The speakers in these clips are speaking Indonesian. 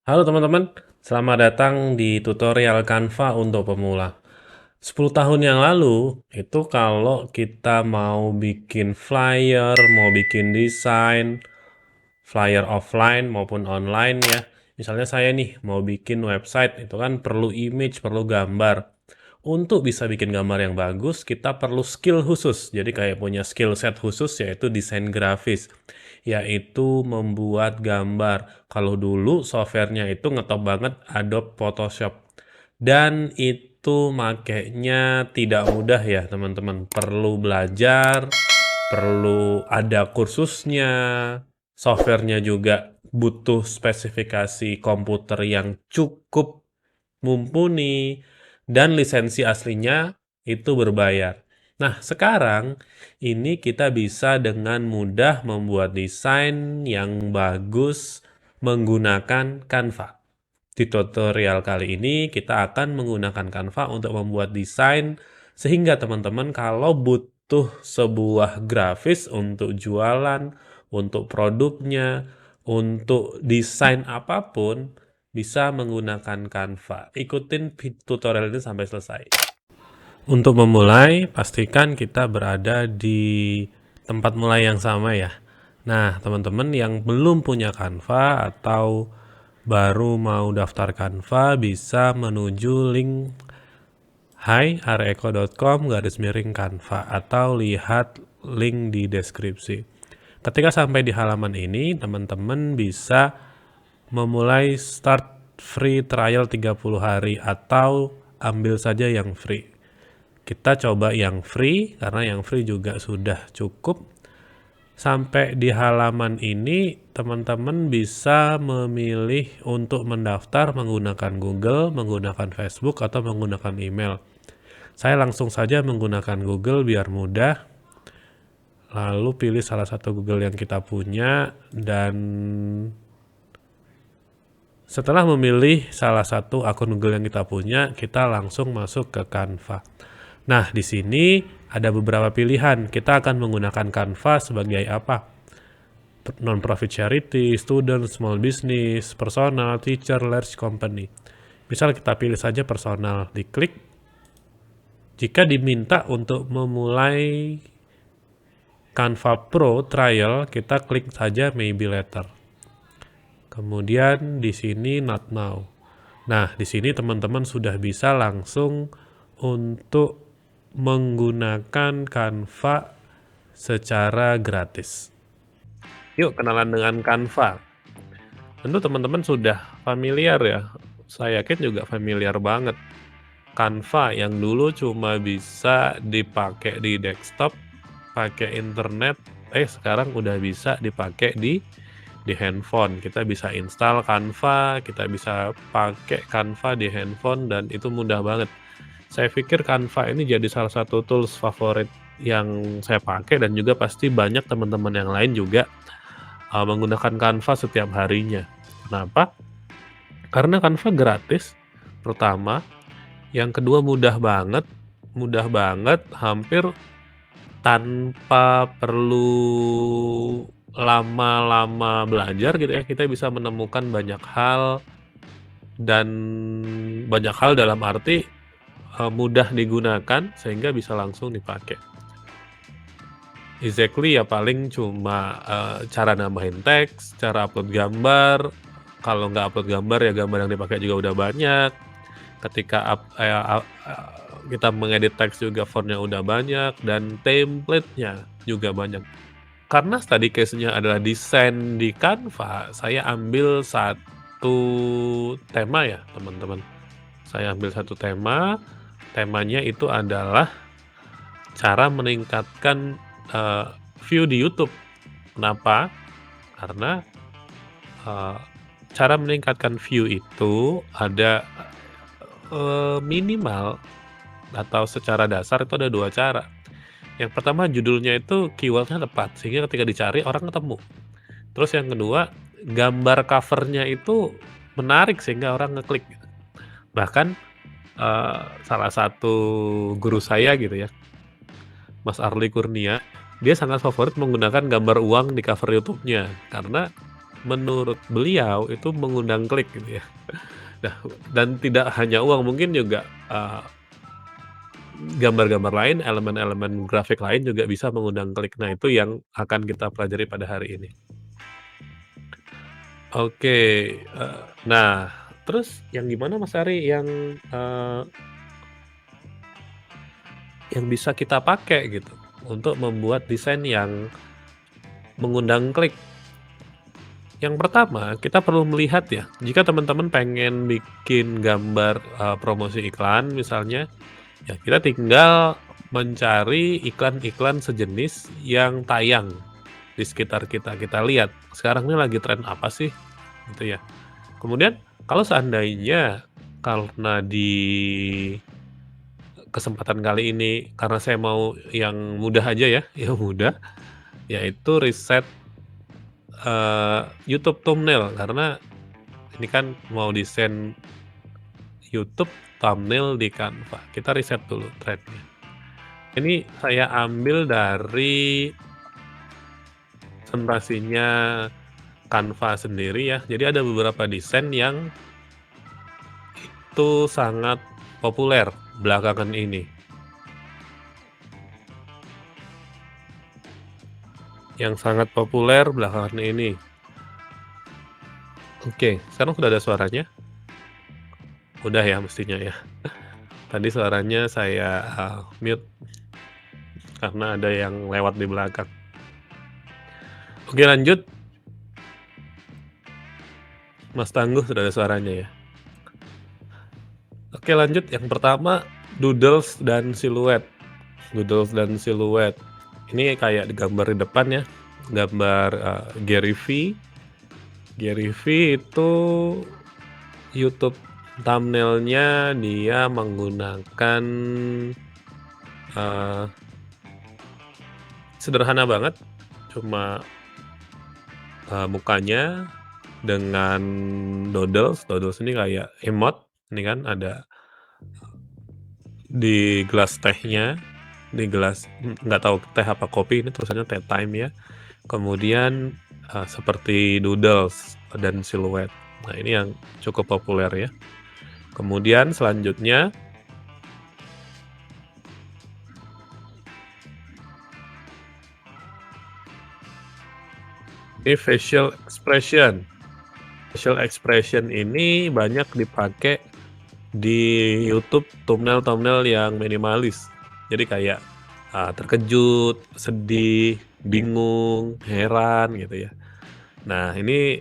Halo teman-teman, selamat datang di tutorial Canva untuk pemula. 10 tahun yang lalu, itu kalau kita mau bikin flyer, mau bikin desain, flyer offline maupun online ya. Misalnya saya nih mau bikin website, itu kan perlu image, perlu gambar. Untuk bisa bikin gambar yang bagus, kita perlu skill khusus. Jadi kayak punya skill set khusus yaitu desain grafis, yaitu membuat gambar. Kalau dulu softwarenya itu ngetop banget Adobe Photoshop. Dan itu makainya tidak mudah ya teman-teman. Perlu belajar, perlu ada kursusnya, softwarenya juga butuh spesifikasi komputer yang cukup mumpuni, dan lisensi aslinya itu berbayar. Nah, sekarang ini kita bisa dengan mudah membuat desain yang bagus menggunakan Canva. Di tutorial kali ini kita akan menggunakan Canva untuk membuat desain sehingga teman-teman kalau butuh sebuah grafis untuk jualan, untuk produknya, untuk desain apapun bisa menggunakan Canva. Ikutin tutorial ini sampai selesai. Untuk memulai, pastikan kita berada di tempat mulai yang sama ya. Nah, teman-teman yang belum punya Canva atau baru mau daftar Canva bisa menuju link hi.areko.com/canva atau lihat link di deskripsi. Ketika sampai di halaman ini, teman-teman bisa memulai start free trial 30 hari atau ambil saja yang free. Kita coba yang free karena yang free juga sudah cukup. Sampai di halaman ini, teman-teman bisa memilih untuk mendaftar menggunakan Google, menggunakan Facebook, atau menggunakan email. Saya langsung saja menggunakan Google biar mudah. Lalu pilih salah satu Google yang kita punya dan setelah memilih salah satu akun Google yang kita punya, kita langsung masuk ke Canva. Nah, di sini ada beberapa pilihan. Kita akan menggunakan Canva sebagai apa? Non-profit charity, student, small business, personal, teacher, large company. Misal kita pilih saja personal, diklik. Jika diminta untuk memulai Canva Pro trial, kita klik saja maybe later. Kemudian di sini not now. Nah, di sini teman-teman sudah bisa langsung untuk menggunakan Canva secara gratis. Yuk kenalan dengan Canva. Tentu teman-teman sudah familiar ya. Saya yakin juga familiar banget. Canva yang dulu cuma bisa dipakai di desktop, pakai internet, sekarang udah bisa dipakai di handphone. Kita bisa install Canva, kita bisa pakai Canva di handphone dan itu mudah banget. Saya pikir Canva ini jadi salah satu tools favorit yang saya pakai dan juga pasti banyak teman-teman yang lain juga menggunakan Canva setiap harinya. Kenapa? Karena Canva gratis, pertama. Yang kedua mudah banget, hampir tanpa perlu lama-lama belajar gitu ya, kita bisa menemukan banyak hal dan banyak hal dalam arti mudah digunakan sehingga bisa langsung dipakai. Exactly ya paling cuma cara nambahin teks, cara upload gambar. Kalau nggak upload gambar ya gambar yang dipakai juga udah banyak. Ketika kita mengedit teks juga fontnya udah banyak dan template-nya juga banyak. Karena study case-nya adalah desain di Canva, saya ambil satu tema ya teman-teman. Saya ambil satu tema, temanya itu adalah cara meningkatkan view di YouTube. Kenapa? Karena cara meningkatkan view itu ada minimal atau secara dasar itu ada 2 cara. Yang pertama judulnya itu keyword-nya tepat, sehingga ketika dicari orang ketemu. Terus yang kedua, gambar cover-nya itu menarik sehingga orang ngeklik. Bahkan, salah satu guru saya gitu ya, Mas Arli Kurnia, dia sangat favorit menggunakan gambar uang di cover YouTube-nya. Karena menurut beliau itu mengundang klik gitu ya. Nah, dan tidak hanya uang, mungkin juga, gambar-gambar lain, elemen-elemen grafik lain juga bisa mengundang klik. Nah, itu yang akan kita pelajari pada hari ini. Oke, nah, terus yang gimana Mas Ari yang bisa kita pakai gitu untuk membuat desain yang mengundang klik? Yang pertama, kita perlu melihat ya, jika teman-teman pengen bikin gambar, promosi iklan misalnya, ya kita tinggal mencari iklan-iklan sejenis yang tayang di sekitar kita. Kita lihat, sekarang ini lagi tren apa sih, gitu ya. Kemudian kalau seandainya karena di kesempatan kali ini, karena saya mau yang mudah aja ya, yang mudah, yaitu riset, YouTube thumbnail. Karena ini kan mau desain YouTube thumbnail di Canva. Kita riset dulu trennya. Ini saya ambil dari presentasinya Canva sendiri ya. Jadi ada beberapa desain yang itu sangat populer belakangan ini. Yang sangat populer belakangan ini. Oke, sekarang sudah ada suaranya? Udah ya mestinya ya. Tadi suaranya saya mute karena ada yang lewat di belakang. Oke, lanjut. Mas Tangguh sudah ada suaranya ya. Oke, lanjut. Yang pertama, doodles dan siluet. Doodles dan siluet. Ini kayak gambar di depan ya. Gambar Gary V. Gary V itu YouTube thumbnailnya dia menggunakan sederhana banget, cuma mukanya dengan doodles. Doodles ini kayak emot. Ini kan ada di gelas tehnya, di gelas nggak tahu teh apa kopi, ini tulisannya teh time ya. Kemudian seperti doodles dan siluet. Nah, ini yang cukup populer ya. Kemudian selanjutnya ini facial expression. Facial expression ini banyak dipakai di YouTube thumbnail-thumbnail yang minimalis. Jadi kayak terkejut, sedih, bingung, heran gitu ya. Nah, ini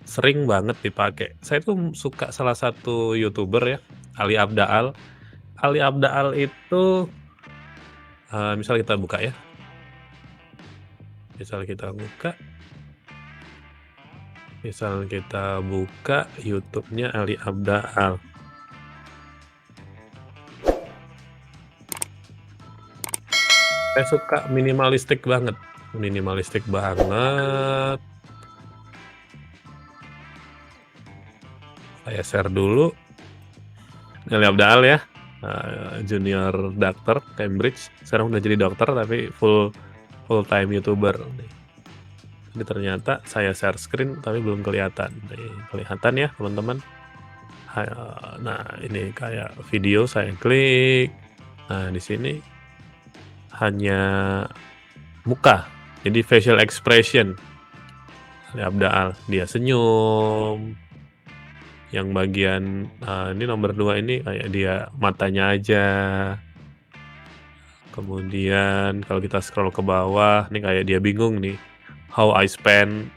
sering banget dipakai. Saya tuh suka salah satu YouTuber ya, Ali Abdaal. Ali Abdaal itu misal kita buka ya. Misal kita buka YouTube-nya Ali Abdaal. Saya suka minimalistik banget. Saya share dulu. Ali Abdaal ya, junior dokter Cambridge. Sekarang udah jadi dokter tapi full time YouTuber. Ini ternyata saya share screen tapi belum kelihatan. Kelihatan ya teman-teman. Nah, ini kayak video saya klik. Nah, di sini hanya muka. Jadi facial expression. Ali Abdaal, dia senyum. Yang bagian ini nomor 2 ini kayak dia matanya aja. Kemudian kalau kita scroll ke bawah, ini kayak dia bingung nih. How I spend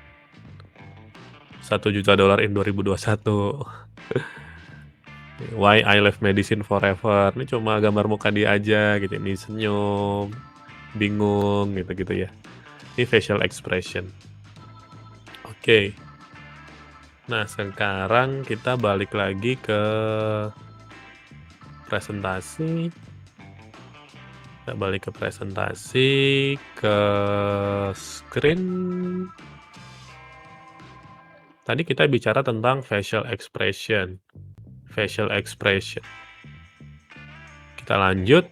$1 juta in 2021. Why I left medicine forever. Ini cuma gambar muka dia aja gitu. Ini senyum, bingung gitu-gitu ya. Ini facial expression. Oke. Nah, sekarang kita balik lagi ke presentasi. Kita balik ke presentasi, ke screen. Tadi kita bicara tentang facial expression. Kita lanjut.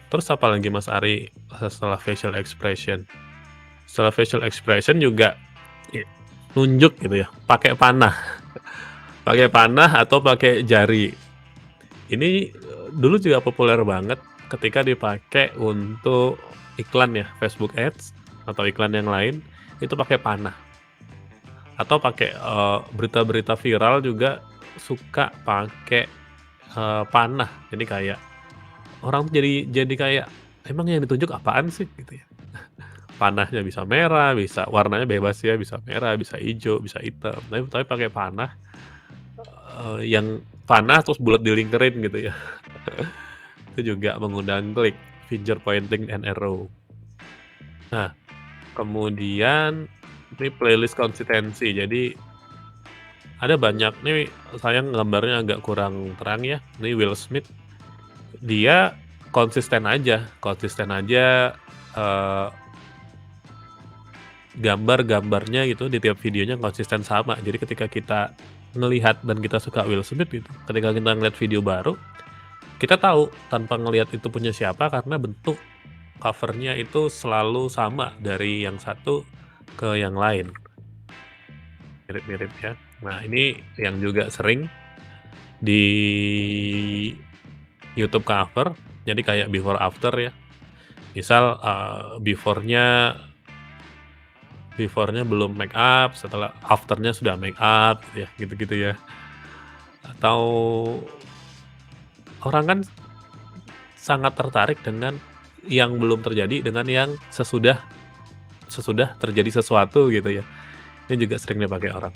Terus apa lagi Mas Ari setelah facial expression? Setelah facial expression juga nunjuk gitu ya, pakai panah, atau pakai jari. Ini dulu juga populer banget ketika dipakai untuk iklan ya, Facebook Ads atau iklan yang lain itu pakai panah. Atau pakai berita-berita viral juga suka pakai panah. Jadi kayak orang tuh jadi kayak emang yang ditunjuk apaan sih gitu ya. Panahnya bisa merah, bisa warnanya bebas ya, bisa merah, bisa hijau, bisa hitam. Tapi pakai panah yang panah terus bulat dilingkerin gitu ya. Itu juga mengundang klik, finger pointing and arrow. Nah, kemudian ini playlist konsistensi. Jadi ada banyak nih, sayang gambarnya agak kurang terang ya. Ini Will Smith. Dia konsisten aja gambar-gambarnya gitu di tiap videonya konsisten sama. Jadi ketika kita ngelihat dan kita suka Will Smith gitu, ketika kita ngeliat video baru, kita tahu tanpa ngelihat itu punya siapa karena bentuk covernya itu selalu sama dari yang satu ke yang lain. Mirip-mirip ya. Nah, ini yang juga sering di YouTube cover, jadi kayak before after ya. Misal before-nya belum make up, setelah after-nya sudah make up gitu ya, gitu-gitu ya. Atau orang kan sangat tertarik dengan yang belum terjadi dengan yang sesudah sesudah terjadi sesuatu gitu ya. Ini juga sering dipakai orang.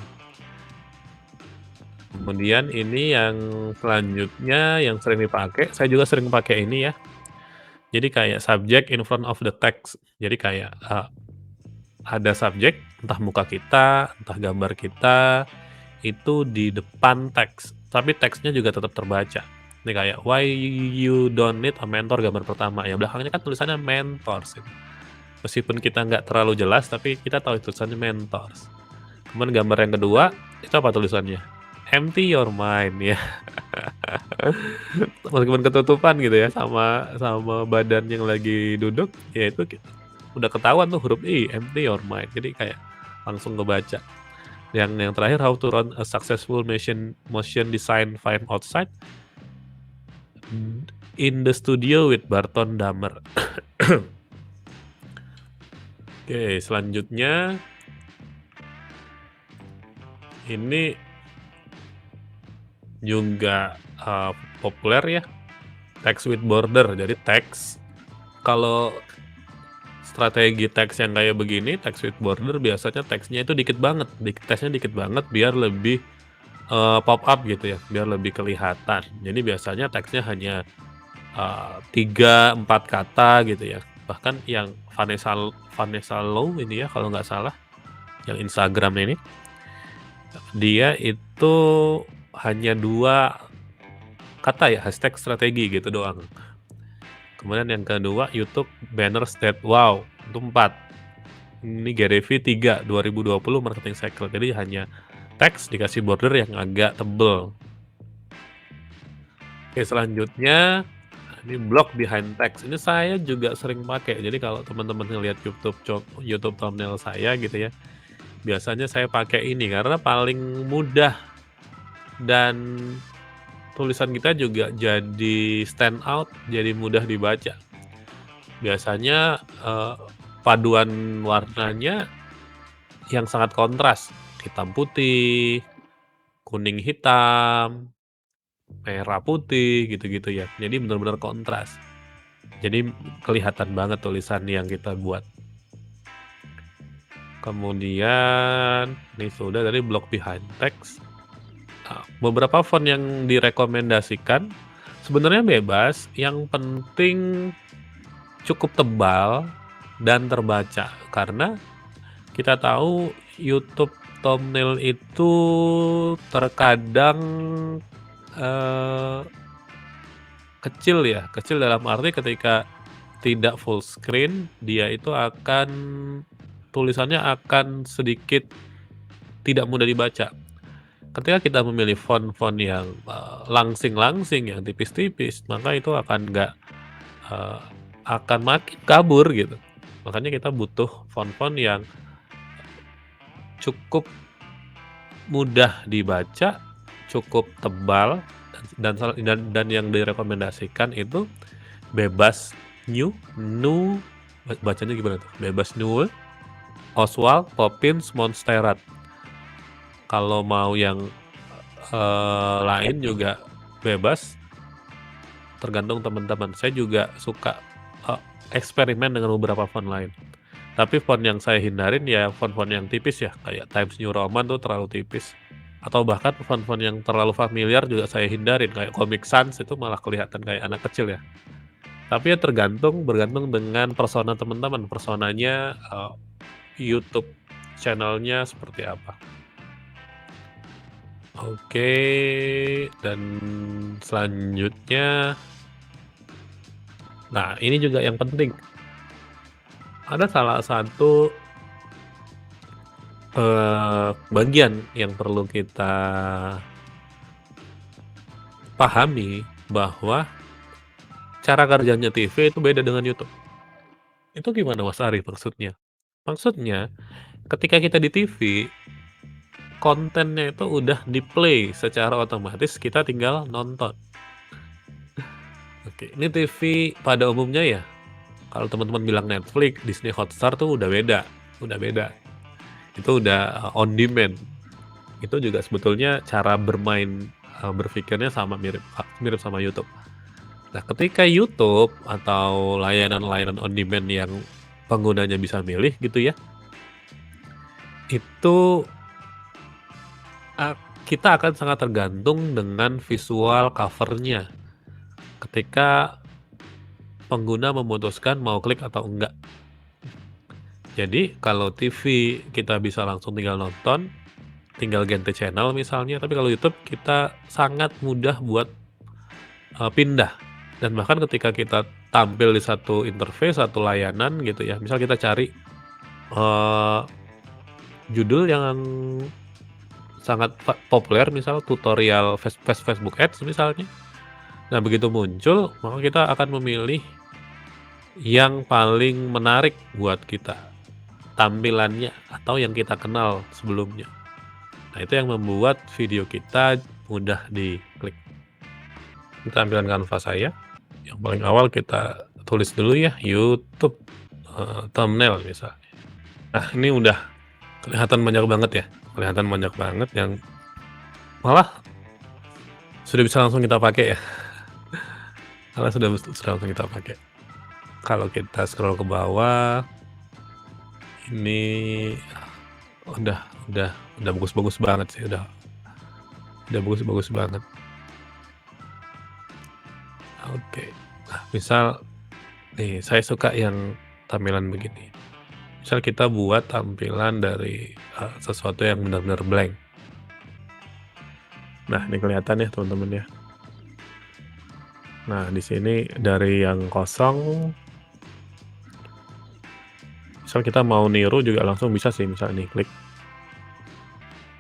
Kemudian ini yang selanjutnya yang sering dipakai, saya juga sering pakai ini ya. Jadi kayak subject in front of the text. Jadi kayak ada subjek, entah muka kita, entah gambar kita, itu di depan teks, tapi teksnya juga tetap terbaca. Ini kayak why you don't need a mentor gambar pertama, ya belakangnya kan tulisannya mentors gitu. Meskipun kita nggak terlalu jelas, tapi kita tahu tulisannya mentors. Kemudian gambar yang kedua, itu apa tulisannya? Empty your mind ya. Meskipun ketutupan gitu ya sama badan yang lagi duduk, ya itu udah ketahuan tuh huruf I, empty your mind. Jadi kayak langsung kebaca. Yang terakhir, how to run a successful motion design film outside in the studio with Barton Damer. Oke, selanjutnya ini juga populer ya, text with border. Jadi teks, kalau strategi teks yang kayak begini, text with border biasanya teksnya itu dikit banget, teksnya dikit banget biar lebih pop up gitu ya, biar lebih kelihatan. Jadi biasanya teksnya hanya 3-4 kata gitu ya. Bahkan yang Vanessa Low ini ya kalau nggak salah, yang Instagram ini, dia itu hanya 2 kata ya, hashtag strategi gitu doang. Kemudian yang kedua, YouTube banners that wow, itu 4. Ini Gary V 3, 2020 marketing cycle. Jadi hanya teks dikasih border yang agak tebel. Oke, selanjutnya ini block behind text. Ini saya juga sering pakai. Jadi kalau teman-teman ngelihat YouTube thumbnail saya gitu ya, biasanya saya pakai ini karena paling mudah dan tulisan kita juga jadi stand out, jadi mudah dibaca. Biasanya paduan warnanya yang sangat kontras, hitam putih, kuning hitam, merah putih, gitu-gitu ya. Jadi benar-benar kontras. Jadi kelihatan banget tulisan yang kita buat. Kemudian ini sudah dari block behind text. Beberapa font yang direkomendasikan sebenarnya bebas, yang penting cukup tebal dan terbaca. Karena kita tahu YouTube thumbnail itu terkadang kecil ya, kecil dalam arti ketika tidak full screen, dia itu tulisannya akan sedikit tidak mudah dibaca. Ketika kita memilih font-font yang langsing-langsing, yang tipis-tipis, maka itu akan makin kabur gitu. Makanya kita butuh font-font yang cukup mudah dibaca, cukup tebal, dan yang direkomendasikan itu bebas bacanya gimana tuh? Bebas New, Oswald, Poppins, Monsterat. Kalau mau yang lain juga bebas, tergantung teman-teman. Saya juga suka eksperimen dengan beberapa font lain. Tapi font yang saya hindarin ya font-font yang tipis ya, kayak Times New Roman tuh terlalu tipis. Atau bahkan font-font yang terlalu familiar juga saya hindarin, kayak Comic Sans itu malah kelihatan kayak anak kecil ya. Tapi ya bergantung dengan persona teman-teman, personanya YouTube channelnya seperti apa. Oke, dan selanjutnya, nah ini juga yang penting. Ada salah satu bagian yang perlu kita pahami, bahwa cara kerjanya TV itu beda dengan YouTube. Itu gimana Mas Ari maksudnya? Maksudnya, ketika kita di TV, kontennya itu udah di-play secara otomatis, kita tinggal nonton. Oke, ini TV pada umumnya ya, kalau teman-teman bilang Netflix, Disney Hotstar tuh udah beda. Itu udah on demand. Itu juga sebetulnya cara bermain berpikirnya mirip sama YouTube. Nah, ketika YouTube atau layanan-layanan on demand yang penggunanya bisa milih gitu ya, itu kita akan sangat tergantung dengan visual covernya ketika pengguna memutuskan mau klik atau enggak. Jadi kalau TV kita bisa langsung tinggal nonton, tinggal ganti channel misalnya, tapi kalau YouTube kita sangat mudah buat pindah. Dan bahkan ketika kita tampil di satu interface, satu layanan gitu ya, misal kita cari judul yang sangat populer, misal tutorial Facebook Ads misalnya. Nah, begitu muncul, maka kita akan memilih yang paling menarik buat kita, tampilannya atau yang kita kenal sebelumnya. Nah, itu yang membuat video kita mudah diklik. Kita ambilkan Canva saya. Yang paling awal kita tulis dulu ya, YouTube thumbnail misalnya. Nah, ini udah kelihatan banyak banget ya. Kelihatan banyak banget yang malah sudah bisa langsung kita pakai ya. Malah sudah langsung kita pakai. Kalau kita scroll ke bawah, ini udah bagus-bagus banget sih, udah bagus-bagus banget. Oke. Nah, misal nih saya suka yang tampilan begini. Misal kita buat tampilan dari sesuatu yang benar-benar blank. Nah, ini kelihatan ya teman-teman ya. Nah, di sini dari yang kosong, misal kita mau niru juga langsung bisa sih, misal nih klik.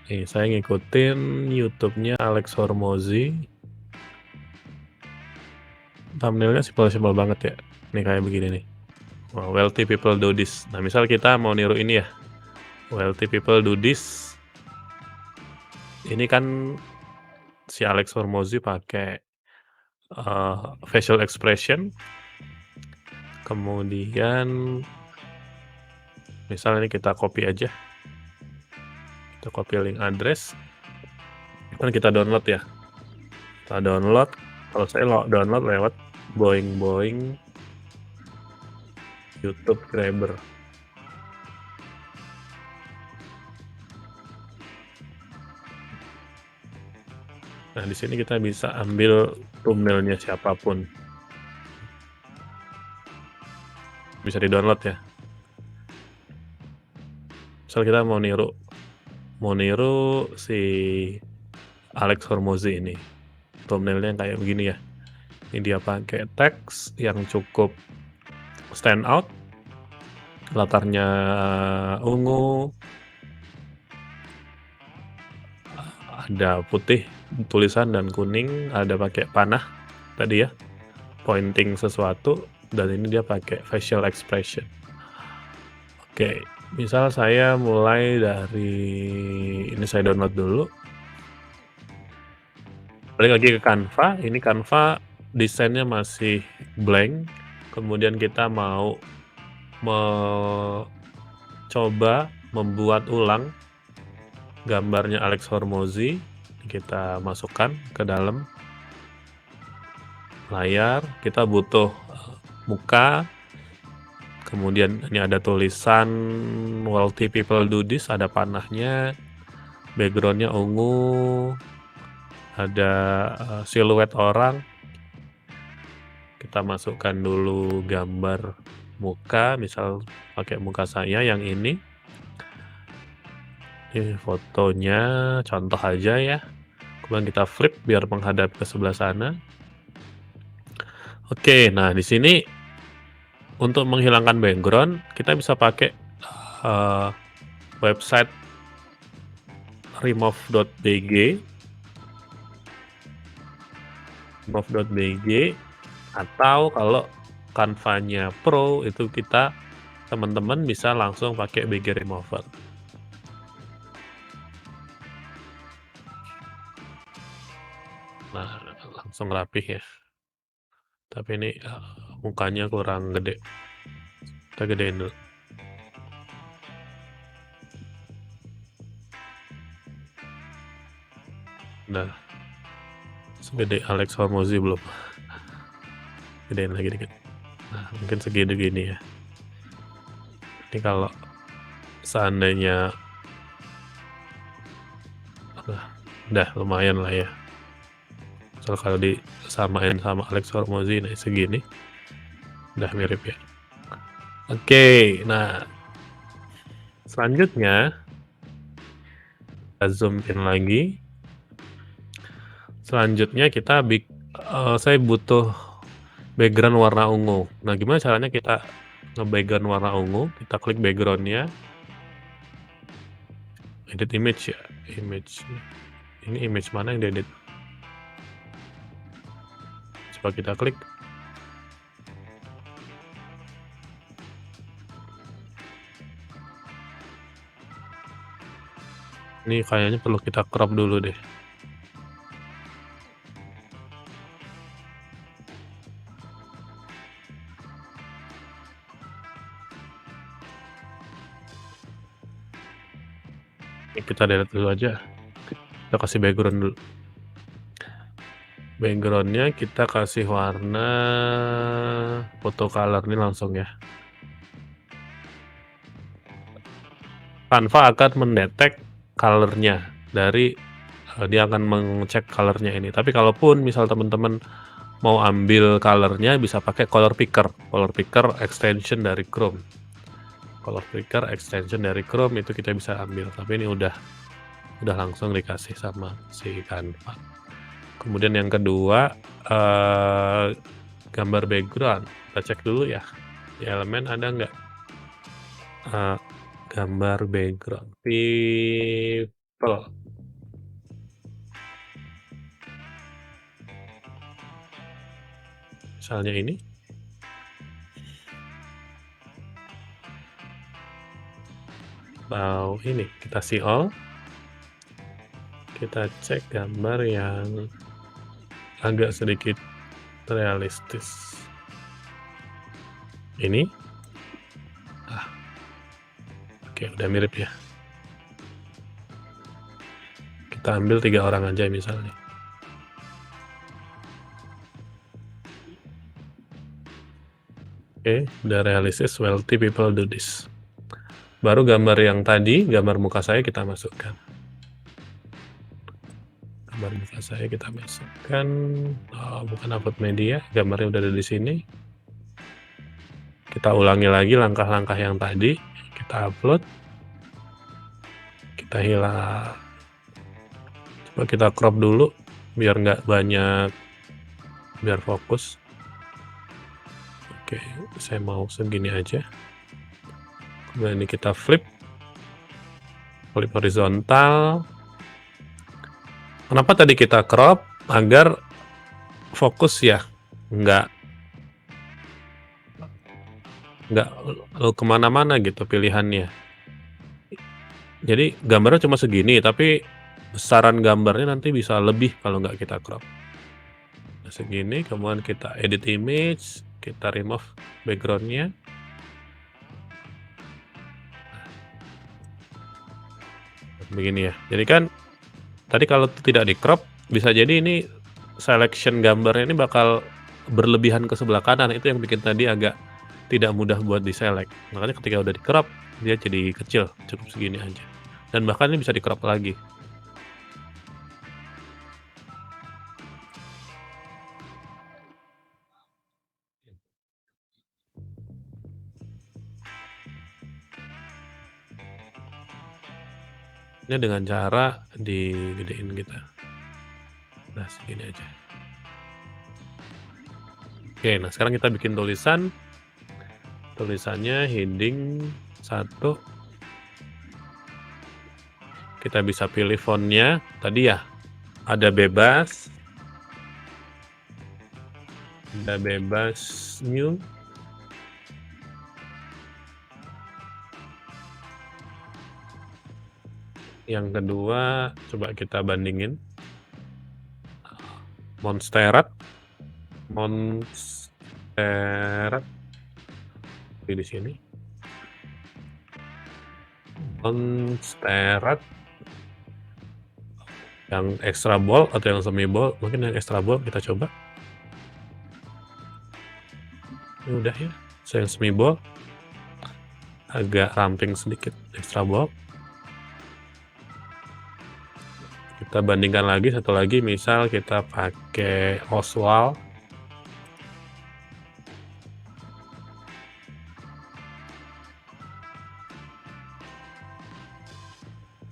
Nih, saya ngikutin YouTube-nya Alex Hormozi. Thumbnailnya simpel-simpel banget ya. Nih kayak begini nih. Wow, wealthy people do this. Nah, misal kita mau niru ini ya. Wealthy people do this. Ini kan si Alex Hormozi pakai facial expression. Kemudian misalnya ini kita copy aja. Kita copy link address. Kan kita download ya. Kita download. Kalau saya download lewat Boing YouTube Grabber. Nah, di sini kita bisa ambil thumbnailnya siapapun. Bisa di-download ya. Misal kita mau niru si Alex Hormozi ini. Thumbnailnya kayak begini ya. Ini dia pakai teks yang cukup stand out. Latarnya ungu. Ada putih tulisan dan kuning, ada pakai panah tadi ya. Pointing sesuatu, dan ini dia pakai facial expression. Oke. Misal saya mulai dari ini, saya download dulu. Balik lagi ke Canva, ini Canva desainnya masih blank, kemudian kita mau coba membuat ulang gambarnya Alex Hormozi, kita masukkan ke dalam layar. Kita butuh muka, kemudian ini ada tulisan wealthy people do this, ada panahnya, backgroundnya ungu, ada siluet orang. Kita masukkan dulu gambar muka, misal pakai muka saya yang ini fotonya contoh aja ya, kemudian kita flip biar menghadap ke sebelah sana. Oke, nah di sini untuk menghilangkan background kita bisa pakai website remove.bg atau kalau Canva-nya Pro itu teman-teman bisa langsung pakai BG Remover. Nah, langsung rapih ya. Tapi ini mukanya kurang gede. Kita gedein dulu. Nah, segede Alex Hormozi belum? Gedein lagi dikit. Nah, mungkin segini ya. Ini kalau seandainya udah lumayan lah ya. Soal kalau disamain sama Alex Hormozi, nah segini udah mirip ya. Oke, nah selanjutnya kita zoom in lagi. Selanjutnya saya butuh background warna ungu. Nah, gimana caranya kita nge-background warna ungu? Kita klik backgroundnya, edit image ya, image. Ini image mana yang diedit? Coba kita klik. Ini kayaknya perlu kita crop dulu deh. Kita delete dulu aja. Kita kasih background dulu. Backgroundnya kita kasih warna photo color ini langsung ya. Canva akan mendetek colornya dari dia akan mengecek colornya ini. Tapi kalaupun misal teman-teman mau ambil colornya bisa pakai color picker extension dari Chrome. Color picker extension dari Chrome itu kita bisa ambil. Tapi ini udah langsung dikasih sama si Canva. Kemudian yang kedua gambar background. Kita cek dulu ya. Di elemen ada nggak gambar background people. Misalnya ini. Atau ini, kita see all. Kita cek gambar yang agak sedikit realistis. Ini. Oke, udah mirip ya. Kita ambil 3 orang aja misalnya. Oke, udah realistis, wealthy people do this. Baru gambar yang tadi, gambar muka saya kita masukkan. Gambar muka saya kita masukkan, bukan upload media, gambarnya udah ada di sini. Kita ulangi lagi langkah-langkah yang tadi, kita upload, kita hilang. Coba kita crop dulu, biar nggak banyak, biar fokus. Oke, saya mau segini aja. Kemudian ini kita flip horizontal. Kenapa tadi kita crop? Agar fokus ya, nggak kemana-mana gitu pilihannya. Jadi gambarnya cuma segini, tapi besaran gambarnya nanti bisa lebih kalau nggak kita crop. Nah, segini, kemudian kita edit image, kita remove backgroundnya. Begini ya. Jadi kan tadi kalau tidak di crop, bisa jadi ini selection gambarnya ini bakal berlebihan ke sebelah kanan. Itu yang bikin tadi agak tidak mudah buat di-select. Makanya ketika udah di crop, dia jadi kecil, cukup segini aja. Dan bahkan ini bisa di crop lagi. Ini dengan cara digedein gitu. Nah, segini aja. Oke, nah sekarang kita bikin tulisan. Tulisannya heading 1. Kita bisa pilih fontnya. Tadi ya, ada bebas. Ada bebas new. Yang kedua, coba kita bandingin. Montserrat. Di sini. Montserrat. Yang extra bold atau yang semi bold. Mungkin yang extra bold kita coba. Ini udah ya. Yang semi bold. Agak ramping sedikit. Extra bold. Kita bandingkan lagi satu lagi, misal kita pakai Oswald.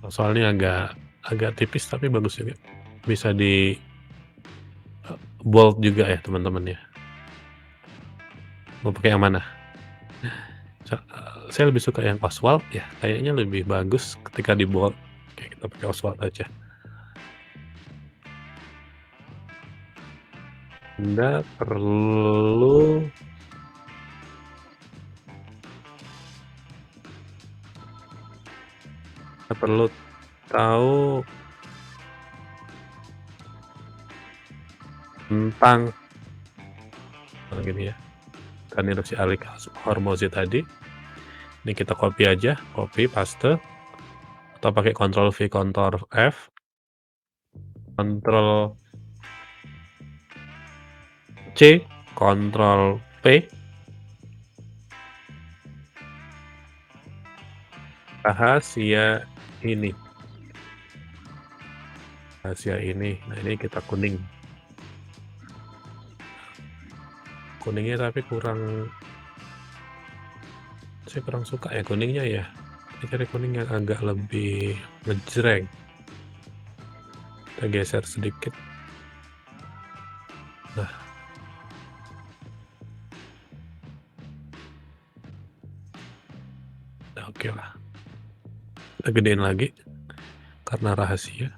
Soalnya agak tipis tapi bagus juga. Bisa di bold juga ya teman-teman ya. Mau pakai yang mana? Saya lebih suka yang Oswald ya. Kayaknya lebih bagus ketika di bold. Oke, kita pakai Oswald aja. Anda perlu tahu tentang gini ya. Kan erupsi Alik Hormozi tadi. Ini kita copy aja, copy paste. Atau pakai Ctrl V, Ctrl F, Ctrl C, Ctrl P. Rahasia ini. Nah ini kita kuning. Kuningnya tapi saya kurang suka ya kuningnya ya. Kita cari kuning yang agak lebih ngejreng. Kita geser sedikit. Nah, oke lah. Kita gedein lagi karena rahasia.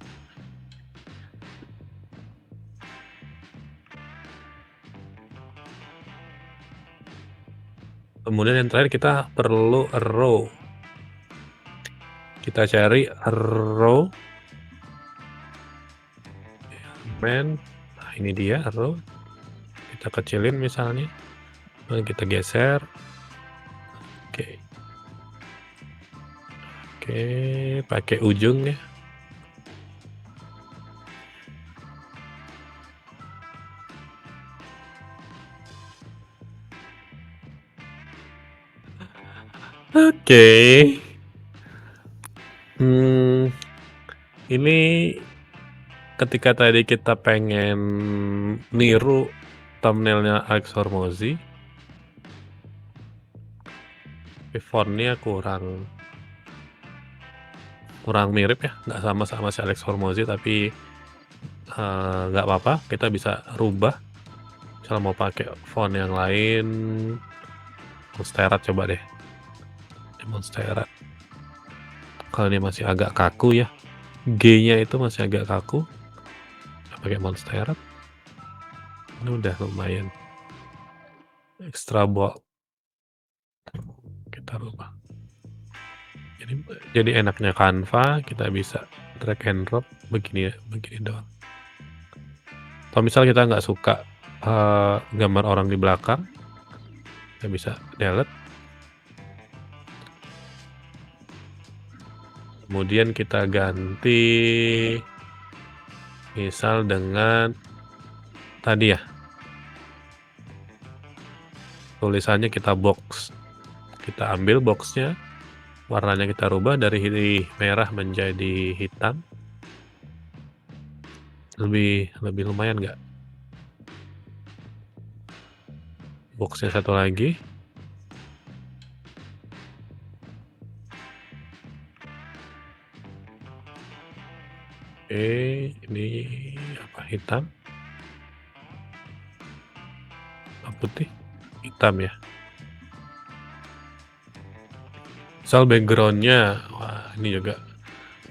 Kemudian yang terakhir kita perlu row. Kita cari row. Nah ini dia row. Kita kecilin misalnya. Lalu kita geser. Oke, pakai ujung ya. Oke. Ini ketika tadi kita pengen niru thumbnailnya Alex Hormozi, fontnya kurang mirip ya, nggak sama si Alex Hormozi, tapi nggak apa-apa, kita bisa rubah. Misal mau pakai font yang lain, Montserrat coba deh. Montserrat. Kalau ini masih agak kaku ya, G-nya itu masih agak kaku. Pakai Montserrat. Ini udah lumayan. Extra bold. Kita rubah. Jadi enaknya Canva kita bisa drag and drop begini ya, begini doang. Kalau misal kita nggak suka, gambar orang di belakang, kita bisa delete. Kemudian kita ganti misal dengan tadi ya, tulisannya kita box. Kita ambil boxnya, warnanya kita rubah dari merah menjadi hitam. Lebih lumayan nggak? Boxnya satu lagi. Oke, ini apa, hitam? Apa putih? Hitam ya. Misal backgroundnya, wah ini juga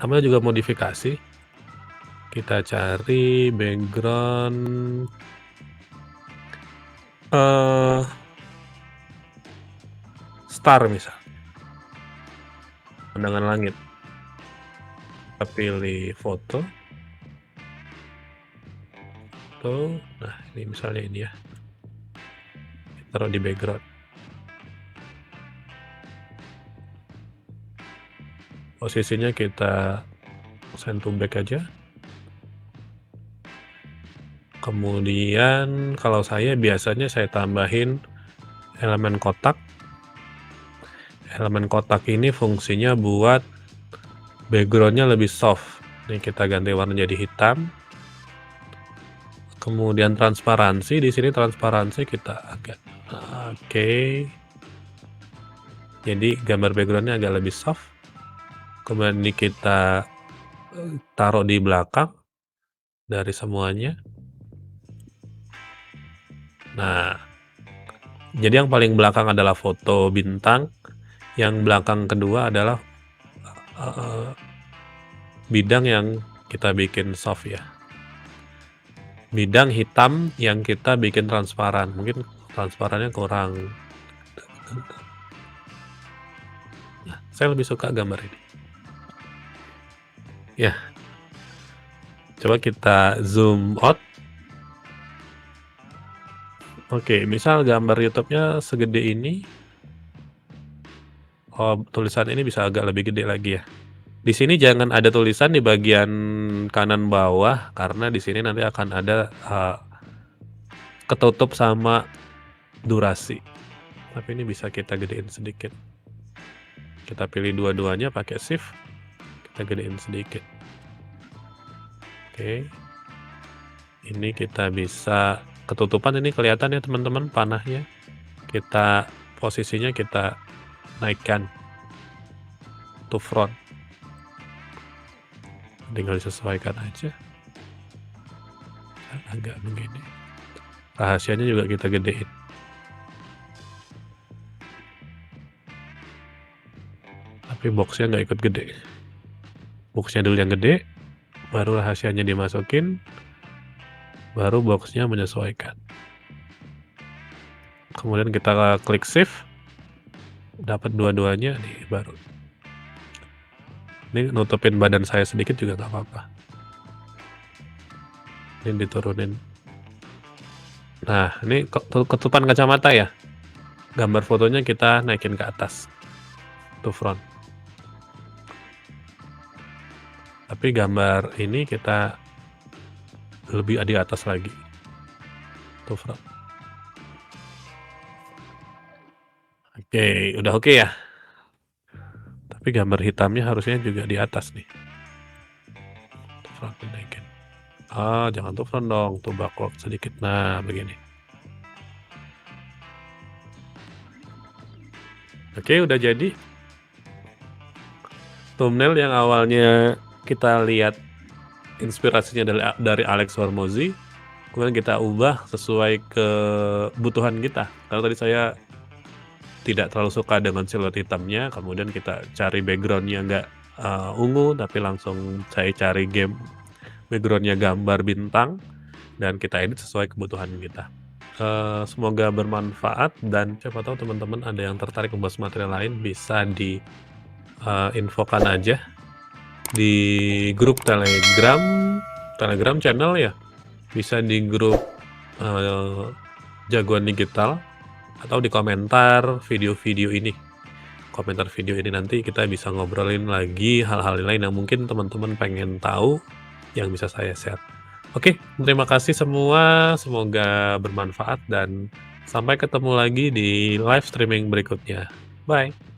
namanya juga modifikasi. Kita cari background star misal, pandangan langit. Kita pilih foto. Nah ini misalnya ini ya. Taruh di background. Posisinya kita send to back aja. Kemudian kalau saya biasanya saya tambahin elemen kotak. Elemen kotak ini fungsinya buat backgroundnya lebih soft. Ini kita ganti warna jadi hitam. Kemudian transparansi, di sini transparansi kita agak oke. Jadi gambar backgroundnya agak lebih soft. Kemudian ini kita taruh di belakang dari semuanya. Nah, jadi yang paling belakang adalah foto bintang, yang belakang kedua adalah bidang yang kita bikin soft ya. Bidang hitam yang kita bikin transparan, mungkin transparannya kurang. Nah, saya lebih suka gambar ini. Ya, coba kita zoom out. Oke, misal gambar YouTube-nya segede ini. Oh, tulisan ini bisa agak lebih gede lagi ya. Di sini jangan ada tulisan di bagian kanan bawah karena di sini nanti akan ada ketutup sama durasi. Tapi ini bisa kita gedein sedikit. Kita pilih dua-duanya pakai shift. Kita gedein sedikit. Oke. Ini kita bisa ketutupan, ini kelihatan ya teman-teman panahnya. Kita posisinya kita naikkan to front. Tinggal disesuaikan aja. Agak begini. Rahasianya juga kita gedein. Tapi boxnya nggak ikut gede. Boxnya dulu yang gede, baru rahasianya dimasukin, baru boxnya menyesuaikan. Kemudian kita klik shift, dapat dua-duanya nih baru. Ini nutupin badan saya sedikit juga nggak apa-apa. Ini diturunin. Nah, ini ketutupan kacamata ya. Gambar fotonya kita naikin ke atas, to front. Tapi gambar ini kita lebih di atas lagi, to front. Oke, udah oke ya. Tapi gambar hitamnya harusnya juga di atas nih. To front naikin. Jangan to front dong, to backward sedikit. Nah, begini. Oke, udah jadi. Thumbnail yang awalnya kita lihat inspirasinya dari Alex Hormozi, kemudian kita ubah sesuai kebutuhan kita. Karena tadi saya tidak terlalu suka dengan siluet hitamnya, kemudian kita cari backgroundnya nggak ungu, tapi langsung saya cari backgroundnya gambar bintang, dan kita edit sesuai kebutuhan kita. Semoga bermanfaat, dan siapa tahu teman-teman ada yang tertarik membahas materi lain, bisa di infokan aja di grup Telegram channel ya, bisa di grup Jagoan Digital, atau di komentar video ini. Komentar video ini nanti kita bisa ngobrolin lagi hal-hal lain yang mungkin teman-teman pengen tahu yang bisa saya share. Oke, terima kasih semua, semoga bermanfaat dan sampai ketemu lagi di live streaming berikutnya. Bye.